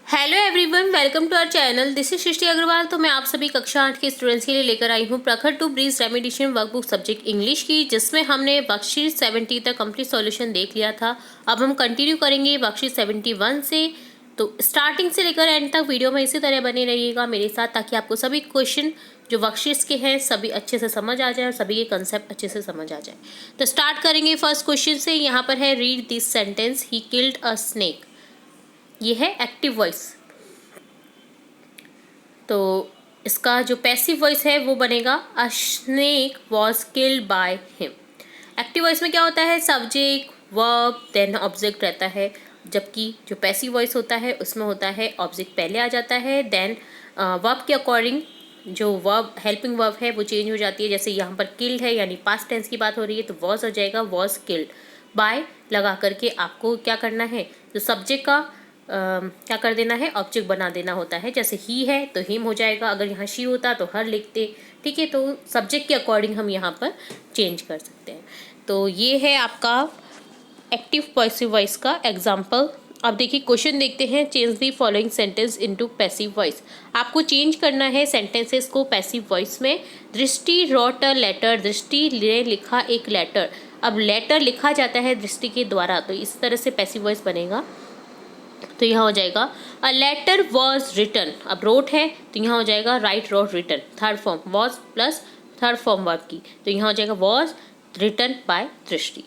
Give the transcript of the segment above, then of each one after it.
Hello everyone, welcome to our channel. This is Srishti Agarwal. तो मैं आप सभी कक्षा 8 के स्टूडेंट्स के लिए लेकर आई हूँ Prakhar to bridge remediation workbook subject English की, जिसमें हमने वर्कशीट 70 तक कंप्लीट सॉल्यूशन देख लिया था। अब हम कंटिन्यू करेंगे वर्कशीट 71 से। तो स्टार्टिंग से लेकर एंड तक वीडियो में इसी तरह बने रहिएगा मेरे साथ, ताकि आपको सभी क्वेश्चन जो वर्कशीट्स के हैं सभी अच्छे से समझ आ जाए और सभी के कंसेप्ट अच्छे से समझ आ जाए। तो स्टार्ट करेंगे फर्स्ट क्वेश्चन से। यहाँ पर है read this sentence, he killed a snake. ये है एक्टिव वॉइस। तो इसका जो पैसिव वॉइस है वो बनेगा अ snake was killed by him. Active voice में क्या होता है, सब्जेक्ट वर्ब देन ऑब्जेक्ट रहता है, जबकि जो पैसिव वॉइस होता है उसमें होता है ऑब्जेक्ट पहले आ जाता है, देन वर्ब के अकॉर्डिंग जो वर्ब हेल्पिंग वर्ब है वो चेंज हो जाती है। जैसे यहाँ पर किल्ड है यानी पास्ट टेंस की बात हो रही है तो वॉज हो जाएगा वॉज किल्ड बाय लगा करके आपको क्या करना है, जो सब्जेक्ट का क्या कर देना है, ऑब्जेक्ट बना देना होता है। जैसे ही है तो हिम हो जाएगा, अगर यहाँ शी होता तो हर लिखते। ठीक है, तो सब्जेक्ट के अकॉर्डिंग हम यहाँ पर चेंज कर सकते हैं। तो ये है आपका एक्टिव पैसिव वॉइस का एग्जाम्पल। अब देखिए क्वेश्चन देखते हैं, change the following sentence into passive voice. आपको चेंज करना है सेंटेंसेस को पैसिव वॉइस में। दृष्टि रॉट अ लेटर, दृष्टि ने लिखा एक लेटर। अब लेटर लिखा जाता है दृष्टि के द्वारा, तो इस तरह से पैसिव वॉइस बनेगा। तो यहाँ हो जाएगा अ लेटर वॉज रिटन। अब रोट है तो यहाँ हो जाएगा write wrote written, third form was plus third form verb की, तो यहाँ हो जाएगा was written by Drishti.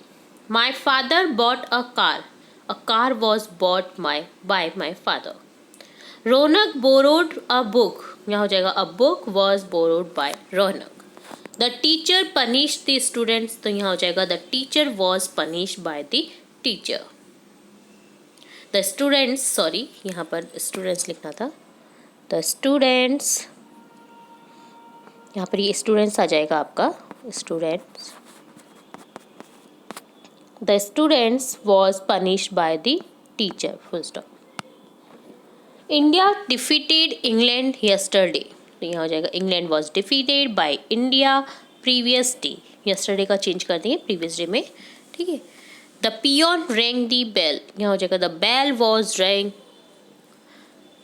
My father bought a car was bought by my father. Raunak borrowed a book, यहाँ हो जाएगा a book was borrowed by Raunak. The teacher punish the students, तो यहाँ हो जाएगा the teacher was punish bye the teacher. The students, sorry यहाँ पर students लिखना था, द स्टूडेंट्स, यहाँ पर ये स्टूडेंट्स आ जाएगा आपका students. The students was punished by the teacher, full stop. India defeated England yesterday, तो यहाँ हो जाएगा England was defeated by India previous day. Yesterday का चेंज कर देंगे प्रीवियस डे में। ठीक है, the peon rang the bell, यहाँ हो जाएगा the bell was rang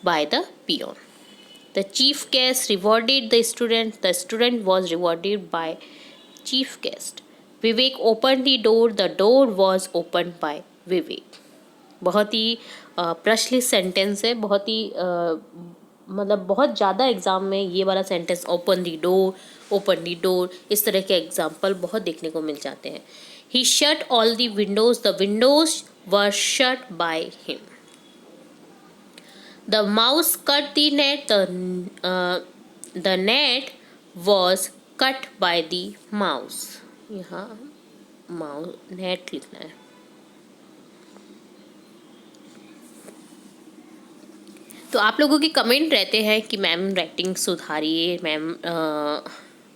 by the peon. The chief guest rewarded the student was rewarded by chief guest. Vivek opened the door was opened by Vivek. बहुत ही प्रचलित sentence है, बहुत ही मतलब बहुत ज़्यादा एग्जाम में ये वाला सेंटेंस ओपन दी डोर इस तरह के एग्जाम्पल बहुत देखने को मिल जाते हैं। He shut all the windows were shut by him. The mouse cut the net. The net was cut by the mouse. यहाँ माउस नेट लिखना है। तो आप लोगों के कमेंट रहते हैं कि मैम राइटिंग सुधारिए, मैम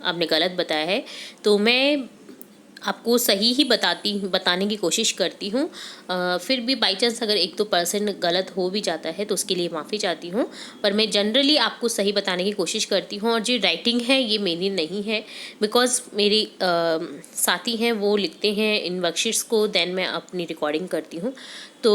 आपने गलत बताया है। तो मैं आपको सही ही बताने की कोशिश करती हूँ। फिर भी बाई चांस अगर 1-2% गलत हो भी जाता है तो उसके लिए माफ़ी चाहती हूँ, पर मैं जनरली आपको सही बताने की कोशिश करती हूँ। और जो राइटिंग है ये मेरी नहीं है, बिकॉज मेरी साथी हैं वो लिखते हैं इन वर्कशीट्स को, देन मैं अपनी रिकॉर्डिंग करती हूँ। तो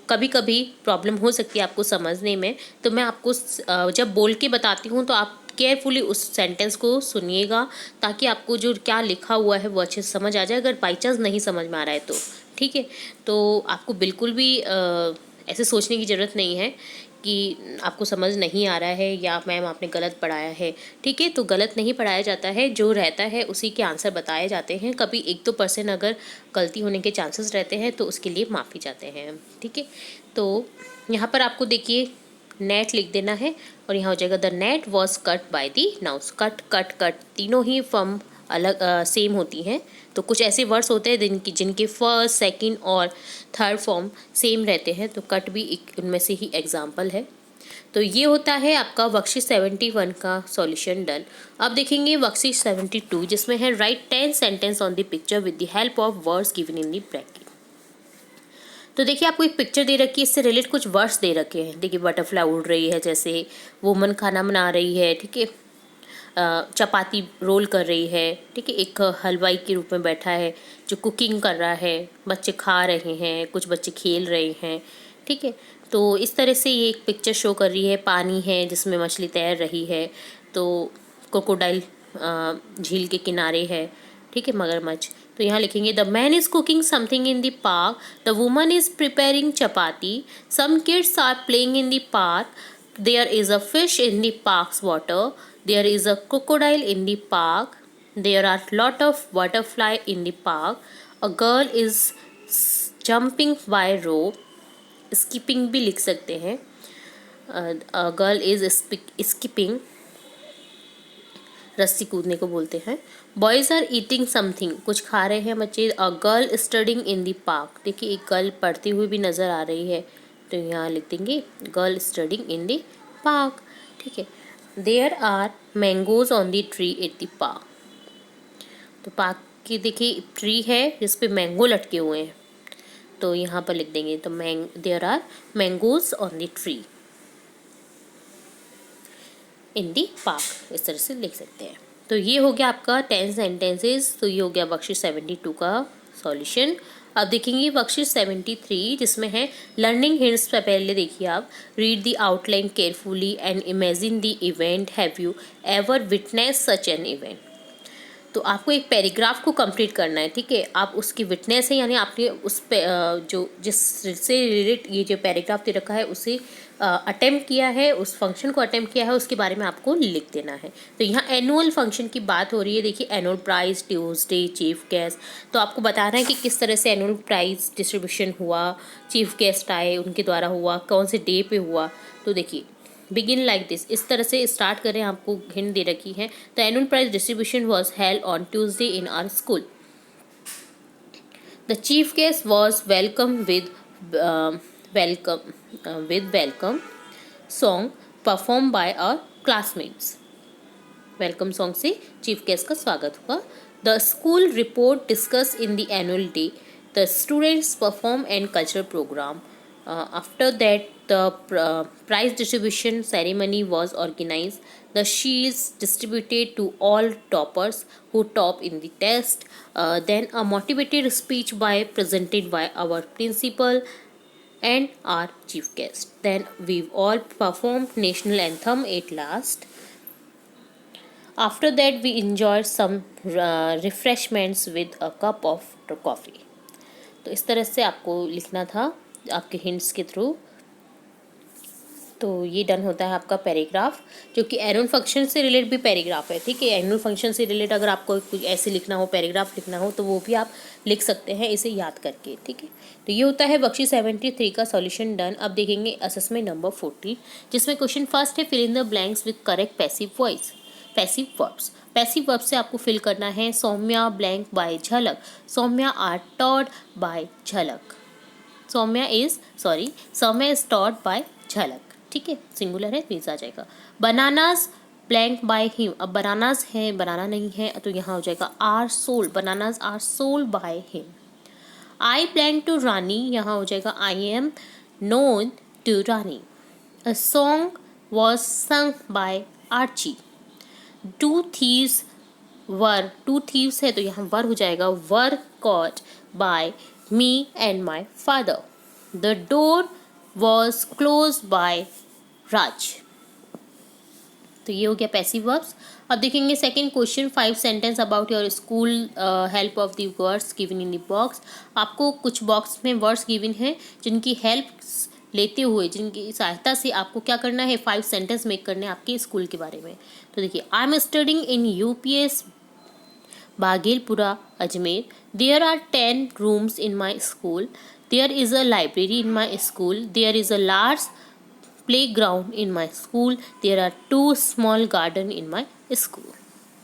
कभी कभी प्रॉब्लम हो सकती है आपको समझने में, तो मैं आपको जब बोल के बताती हूँ तो आप केयरफुली उस सेंटेंस को सुनिएगा, ताकि आपको जो क्या लिखा हुआ है वो अच्छे से समझ आ जाए। अगर बाई चांस नहीं समझ में आ रहा है तो ठीक है, तो आपको बिल्कुल भी ऐसे सोचने की ज़रूरत नहीं है कि आपको समझ नहीं आ रहा है या मैम आपने गलत पढ़ाया है। ठीक है, तो गलत नहीं पढ़ाया जाता है, जो रहता है उसी के आंसर बताए जाते हैं। कभी 1-2% अगर गलती होने के चांसेस रहते हैं तो उसके लिए माफ़ी चाहते हैं। ठीक है, तो यहाँ पर आपको देखिए नेट लिख देना है और यहाँ हो जाएगा the net was cut by the knows. Cut तीनों ही फॉर्म अलग सेम होती हैं। तो कुछ ऐसे वर्ड्स होते हैं जिनके फर्स्ट, सेकंड और थर्ड फॉर्म सेम रहते हैं, तो कट भी एक उनमें से ही एग्जाम्पल है। तो ये होता है आपका वर्कशीट 71 का सॉल्यूशन डन। अब देखेंगे वर्कशीट 72, जिसमें है right 10 sentence on the picture with the help of words given in the bracket. तो देखिए आपको एक पिक्चर दे रखी है, इससे रिलेटेड कुछ वर्ड्स दे रखे हैं। देखिए बटरफ्लाई उड़ रही है, जैसे वुमन खाना बना रही है, ठीक है, चपाती रोल कर रही है, ठीक है, एक हलवाई के रूप में बैठा है जो कुकिंग कर रहा है, बच्चे खा रहे हैं, कुछ बच्चे खेल रहे हैं, ठीक है। तो इस तरह से ये एक पिक्चर शो कर रही है, पानी है जिसमें मछली तैर रही है, तो क्रोकोडाइल झील के किनारे है, ठीक है, मगरमच्छ। तो यहाँ लिखेंगे the man is cooking something in the park, the woman is preparing chapati, some kids are playing in the park, there is a fish in the park's water, there is a crocodile in the park, there are lot of butterfly in the park, a girl is jumping by rope, skipping भी लिख सकते हैं, girl is skipping, रस्सी कूदने को बोलते हैं। Boys are eating something, कुछ खा रहे हैं बच्चे। A girl studying in the park, देखिए एक गर्ल पढ़ती हुई भी नज़र आ रही है, तो यहाँ लिख देंगे girl studying in the park, ठीक है। There are mangoes on the tree at the park, तो पार्क की देखिए ट्री है जिस पे मैंगो लटके हुए हैं, तो यहाँ पर लिख देंगे तो there are mangoes on the tree in the park, इस तरह से लिख सकते हैं। तो ये हो गया आपका 10 सेंटेंसेस, तो ये हो गया बख्शिश 72 का सॉल्यूशन। अब देखेंगे बख्शिश 73 जिसमें है लर्निंग हिंट्स। पहले देखिए आप, read the outline carefully and imagine the event, have you ever witness such an event. तो आपको एक पैराग्राफ को कंप्लीट करना है, ठीक है। आप उसकी विटनेस है, यानी आपने उस पे जो जिससे रिलेट ये जो पैराग्राफ दे रखा है उसे अटेम्प्ट किया है, उस फंक्शन को अटेम्प्ट किया है, उसके बारे में आपको लिख देना है। तो यहाँ एनुअल फंक्शन की बात हो रही है, देखिए annual prize, Tuesday, chief guest. तो आपको बताना है कि किस तरह से एनुअल प्राइज डिस्ट्रीब्यूशन हुआ, चीफ गेस्ट आए उनके द्वारा हुआ, कौन से डे पे हुआ। तो देखिए बिगिन लाइक दिस, इस तरह से स्टार्ट करें, आपको हिंट दे रखी है। The annual prize distribution was held on Tuesday in our school. The chief guest was welcome with welcome song perform by our classmates. Welcome song से चीफ गेस्ट का स्वागत हुआ। The school report discuss in the annual day, the students perform and cultural programme. After that, the prize distribution ceremony was organized. The shields distributed to all toppers who top in the test. Then a motivated speech presented by our principal and our chief guest. Then we all performed national anthem at last. After that, we enjoyed some refreshments with a cup of coffee. तो इस तरह से आपको लिखना था आपके hints के through. तो ये डन होता है आपका पैराग्राफ, जो कि एनुअल फंक्शन से रिलेट भी पैराग्राफ है, ठीक है। एनुअल फंक्शन से रिलेट अगर आपको कुछ ऐसे लिखना हो, पैराग्राफ लिखना हो, तो वो भी आप लिख सकते हैं इसे याद करके, ठीक है। तो ये होता है बख्शिश 73 का सॉल्यूशन डन। अब देखेंगे असेसमेंट नंबर 14, जिसमें क्वेश्चन फर्स्ट है fill in the blanks with correct passive voice, passive verbs. Passive verb से आपको फिल करना है सौम्या ब्लैंक बाय झलक, सौम्या आर टॉड बाय झलक, सौम्या इज टॉट बाय झलक, ठीक है, सिंगुलर है, मीन्स आ जाएगा। बनानास ब्लैंक बाय हिम, अब बनानास है, बनाना नहीं है, तो यहाँ हो जाएगा are sold, bananas are sold by him. I blank to Rani, यहाँ हो जाएगा I am known to Rani. A song was sung by Archie. Two thieves है, तो यहाँ वर हो जाएगा were caught by me and my father. The door was closed by Raj. तो ये हो गया पैसिव वर्ब्स। अब देखेंगे second question, 5 sentence about your school, help of the words given in the box. आपको कुछ बॉक्स में वर्ड्स गिवन हैं जिनकी हेल्प लेते हुए, जिनकी सहायता से आपको क्या करना है, 5 सेंटेंस मेक करने हैं आपके स्कूल के बारे में। तो देखिए, I am studying in UPS Baghelpura, Ajmer. There are 10 rooms in my school. There is a library in my school. There is a large playground in my school. There are 2 small garden in my school.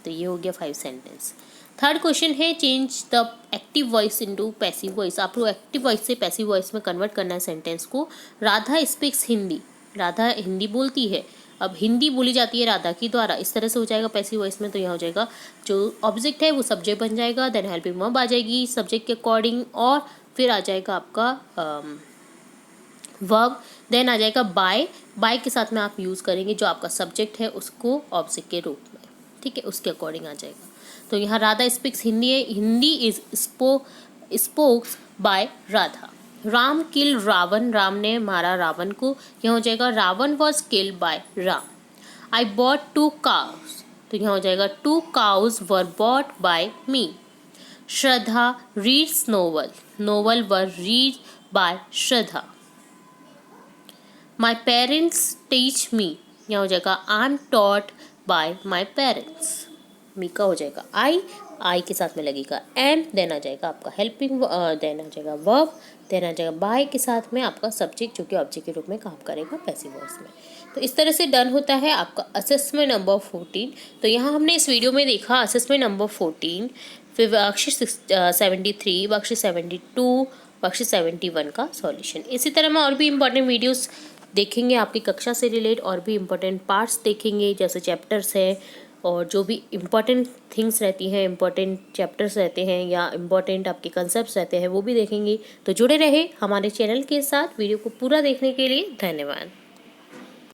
तो ये हो गया 5 sentence. Third question है change the active voice into passive voice. आपको active voice से passive voice में convert करना है सेंटेंस को। राधा स्पीक्स हिंदी, राधा हिंदी बोलती है। अब हिंदी बोली जाती है राधा की द्वारा, इस तरह से हो जाएगा पैसिव वॉइस में। तो यहाँ हो जाएगा जो ऑब्जेक्ट है वो सब्जेक्ट बन जाएगा, देन हेल्पिंग वर्ब आ जाएगी सब्जेक्ट के अकॉर्डिंग, और फिर आ जाएगा आपका वर्ब, देन आ जाएगा बाय के साथ में आप यूज़ करेंगे जो आपका सब्जेक्ट है उसको ऑब्जेक्ट के रूप में, ठीक है, उसके अकॉर्डिंग आ जाएगा। तो यहाँ राधा स्पीक्स हिंदी है, Hindi is spokes by Radha. Ram kill Ravana, Ram ने मारा रावण को, यहाँ हो जाएगा Ravana was killed by Ram. I bought 2 cows, तो यहाँ हो जाएगा 2 cows were bought by me. Shraddha reads novel, novel were read by Shraddha. My parents teach me, यहाँ हो जाएगा I am taught by my parents. Me का हो जाएगा आई के साथ में लगेगा एम, देन आ जाएगा आपका हेल्पिंग, देन आ जाएगा वर्ब, देन आ जाएगा बाय के साथ में आपका सब्जेक्ट जो कि ऑब्जेक्ट के रूप में काम करेगा पैसिव वॉइस में। तो इस तरह से डन होता है आपका असेसमेंट नंबर 14। तो यहाँ हमने इस वीडियो में देखा असेसमेंट नंबर 14, फिर वर्कशीट 73, वर्कशीट 72, वर्कशीट 71 का सॉल्यूशन। इसी तरह में और भी इंपॉर्टेंट वीडियोस देखेंगे आपकी कक्षा से रिलेट, और भी इम्पोर्टेंट पार्ट्स देखेंगे जैसे चैप्टर्स है और जो भी इम्पॉर्टेंट थिंग्स रहती हैं, इम्पॉर्टेंट चैप्टर्स रहते हैं या इम्पॉर्टेंट आपके कंसेप्ट्स रहते हैं वो भी देखेंगे। तो जुड़े रहे हमारे चैनल के साथ। वीडियो को पूरा देखने के लिए धन्यवाद।